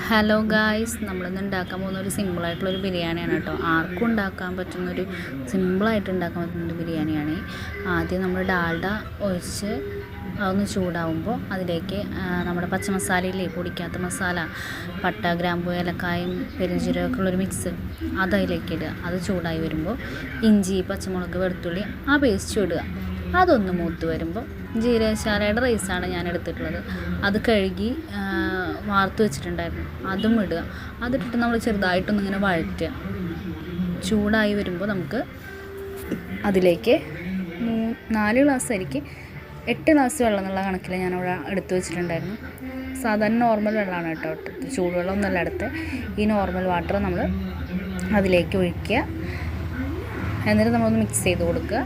Hello guys, നമ്മളിന്ന് ഉണ്ടാക്കാൻ പോകുന്ന ഒരു സിമ്പിളായിട്ടുള്ളൊരു ബിരിയാണിയാണ് കേട്ടോ. ആർക്കും ഉണ്ടാക്കാൻ പറ്റുന്നൊരു സിമ്പിളായിട്ട് ഉണ്ടാക്കാൻ പറ്റുന്നൊരു ബിരിയാണിയാണ്. ആദ്യം നമ്മൾ ഡാൽഡ ഒഴിച്ച് അതൊന്ന് ചൂടാവുമ്പോൾ അതിലേക്ക് നമ്മുടെ പച്ചമസാലയില്ലേ, പൊടിക്കാത്ത മസാല, പട്ട, ഗ്രാമ്പു, ഏലക്കായും പെരുംജീരകമൊക്കെ ഉള്ളൊരു മിക്സ് അതിലേക്ക് ഇടുക. അത് ചൂടായി വരുമ്പോൾ ഇഞ്ചി, പച്ചമുളക്, വെളുത്തുള്ളി ആ പേസ്റ്റ് ഇടുക. അതൊന്ന് മൂത്ത് വരുമ്പോൾ ജീരകശാലയുടെ റൈസാണ് ഞാൻ എടുത്തിട്ടുള്ളത്. അത് കഴുകി വാർത്ത് വെച്ചിട്ടുണ്ടായിരുന്നു, അതും ഇടുക. അതിട്ടിട്ട് നമ്മൾ ചെറുതായിട്ടൊന്നിങ്ങനെ വഴറ്റുക. ചൂടായി വരുമ്പോൾ നമുക്ക് അതിലേക്ക് 4 ഗ്ലാസ് അരിക്ക് 8 ഗ്ലാസ് വെള്ളം എന്നുള്ള കണക്കിൽ ഞാനവിടെ എടുത്ത് വെച്ചിട്ടുണ്ടായിരുന്നു. സാധാരണ നോർമൽ വെള്ളമാണ് കേട്ടോ, ചൂടുവെള്ളം ഒന്നുമല്ല എടുത്ത്. ഈ നോർമൽ വാട്ടർ നമ്മൾ അതിലേക്ക് ഒഴിക്കുക. എന്നിട്ട് നമ്മളൊന്ന് മിക്സ് ചെയ്ത് കൊടുക്കുക.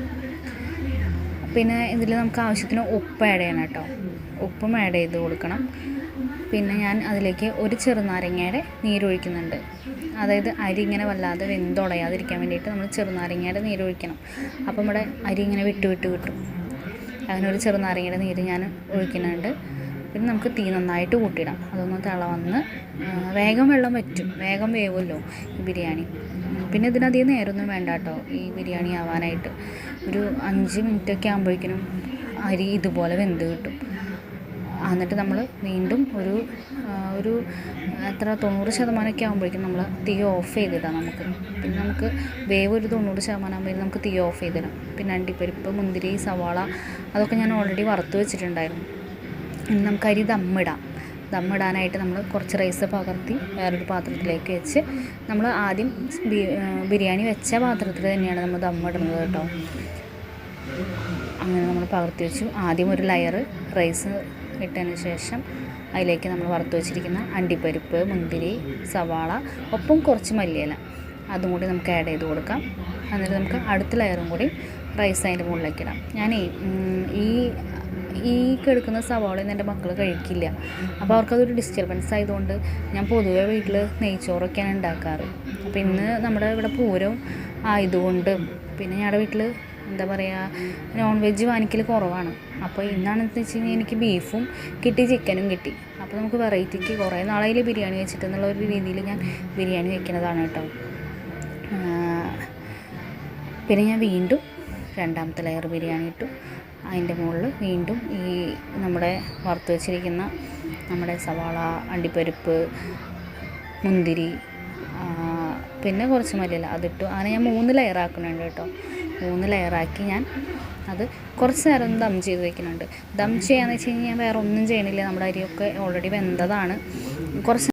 പിന്നെ ഇതിൽ നമുക്ക് ആവശ്യത്തിന് ഉപ്പ് ആഡ് ചെയ്യണം കേട്ടോ, ഉപ്പും ആഡ് ചെയ്ത് കൊടുക്കണം. പിന്നെ ഞാൻ അതിലേക്ക് ഒരു ചെറുനാരങ്ങയുടെ നീരൊഴിക്കുന്നുണ്ട്. അതായത് അരി ഇങ്ങനെ വല്ലാതെ വെന്തുടയാതിരിക്കാൻ വേണ്ടിയിട്ട് നമ്മൾ ചെറുനാരങ്ങയുടെ നീരൊഴിക്കണം. അപ്പം നമ്മുടെ അരി ഇങ്ങനെ വിട്ട് കിട്ടും. അങ്ങനെ ഒരു ചെറുനാരങ്ങയുടെ നീര് ഞാൻ ഒഴിക്കുന്നുണ്ട്. പിന്നെ നമുക്ക് തീ നന്നായിട്ട് കൂട്ടിയിടാം. അതൊന്ന് തിളവന്ന് വേഗം വെള്ളം വറ്റും, വേഗം വേവുമല്ലോ ഈ ബിരിയാണി. പിന്നെ ഇതിനധികം നേരമൊന്നും വേണ്ട കേട്ടോ ഈ ബിരിയാണി ആവാനായിട്ട്. ഒരു 5 മിനിറ്റൊക്കെ ആകുമ്പോഴേക്കിനും അരി ഇതുപോലെ വെന്ത് കിട്ടും. എന്നിട്ട് നമ്മൾ വീണ്ടും ഒരു എത്ര 90% ആകുമ്പോഴേക്കും നമ്മൾ തീ ഓഫ് ചെയ്തിടാം. പിന്നെ നമുക്ക് വേവ് ഒരു 90% ആകുമ്പോഴേക്കും നമുക്ക് തീ ഓഫ് ചെയ്തിടാം. പിന്നെ അണ്ടിപ്പരിപ്പ്, മുന്തിരി, സവാള അതൊക്കെ ഞാൻ ഓൾറെഡി വറുത്ത് വെച്ചിട്ടുണ്ടായിരുന്നു. ഇനി നമുക്ക് അരി ദമ്മിടാനായിട്ട് നമ്മൾ കുറച്ച് റൈസ് പകർത്തി വേറൊരു പാത്രത്തിലേക്ക് വെച്ച്, നമ്മൾ ആദ്യം ബിരിയാണി വെച്ച പാത്രത്തിൽ തന്നെയാണ് നമ്മൾ ദമ്മിടുന്നത് കേട്ടോ. അങ്ങനെ നമ്മൾ പകർത്തി വെച്ചു. ആദ്യം ഒരു ലെയർ റൈസ് ഇട്ടതിന് ശേഷം അതിലേക്ക് നമ്മൾ വറുത്ത് വെച്ചിരിക്കുന്ന അണ്ടിപ്പരിപ്പ്, മുന്തിരി, സവാള, ഒപ്പം കുറച്ച് മല്ലിയില അതും കൂടി നമുക്ക് ആഡ് ചെയ്ത് കൊടുക്കാം. എന്നിട്ട് നമുക്ക് അടുത്ത ലെയറും കൂടി റൈസ് അതിൻ്റെ മുകളിലേക്ക് ഇടാം. ഞാനേ ഈ കിടക്കുന്ന സവാളയൊന്നും എൻ്റെ മക്കൾ കഴിക്കില്ല. അപ്പോൾ അവർക്കതൊരു ഡിസ്റ്റർബൻസ് ആയതുകൊണ്ട് ഞാൻ പൊതുവെ വീട്ടിൽ നെയ്ച്ചോറൊക്കെയാണ് ഉണ്ടാക്കാറ്. അപ്പോൾ ഇന്ന് നമ്മുടെ ഇവിടെ പൂരം ആയതുകൊണ്ട് പിന്നെ ഞങ്ങളുടെ വീട്ടിൽ എന്താ പറയുക, നോൺ വെജ് വാങ്ങിക്കൽ കുറവാണ്. അപ്പോൾ ഇന്നാണെന്ന് വെച്ച് കഴിഞ്ഞാൽ എനിക്ക് ബീഫും കിട്ടി, ചിക്കനും കിട്ടി. അപ്പോൾ നമുക്ക് വെറൈറ്റിക്ക് കുറേ നാളായിൽ ബിരിയാണി വെച്ചിട്ട് എന്നുള്ള ഒരു രീതിയിൽ ഞാൻ ബിരിയാണി വെക്കുന്നതാണ് കേട്ടോ. പിന്നെ ഞാൻ വീണ്ടും രണ്ടാമത്തെ ലെയർ ബിരിയാണി ഇട്ടു. അതിൻ്റെ മുകളിൽ വീണ്ടും ഈ നമ്മുടെ വറുത്ത് വെച്ചിരിക്കുന്ന നമ്മുടെ സവാള, അണ്ടിപ്പരിപ്പ്, മുന്തിരി, പിന്നെ കുറച്ച് മല്ലിയില അതിട്ടു. അങ്ങനെ ഞാൻ 3 ലെയർ ആക്കുന്നുണ്ട് കേട്ടോ. 3 ലെയറാക്കി ഞാൻ അത് കുറച്ച് നേരം ഒന്ന് ദം ചെയ്ത് വെക്കുന്നുണ്ട്. ദം ചെയ്യാന്ന് വെച്ച് കഴിഞ്ഞാൽ വേറെ ഒന്നും ചെയ്യണില്ല. നമ്മുടെ അരിയൊക്കെ ഓൾറെഡി വെന്തതാണ്. കുറച്ച്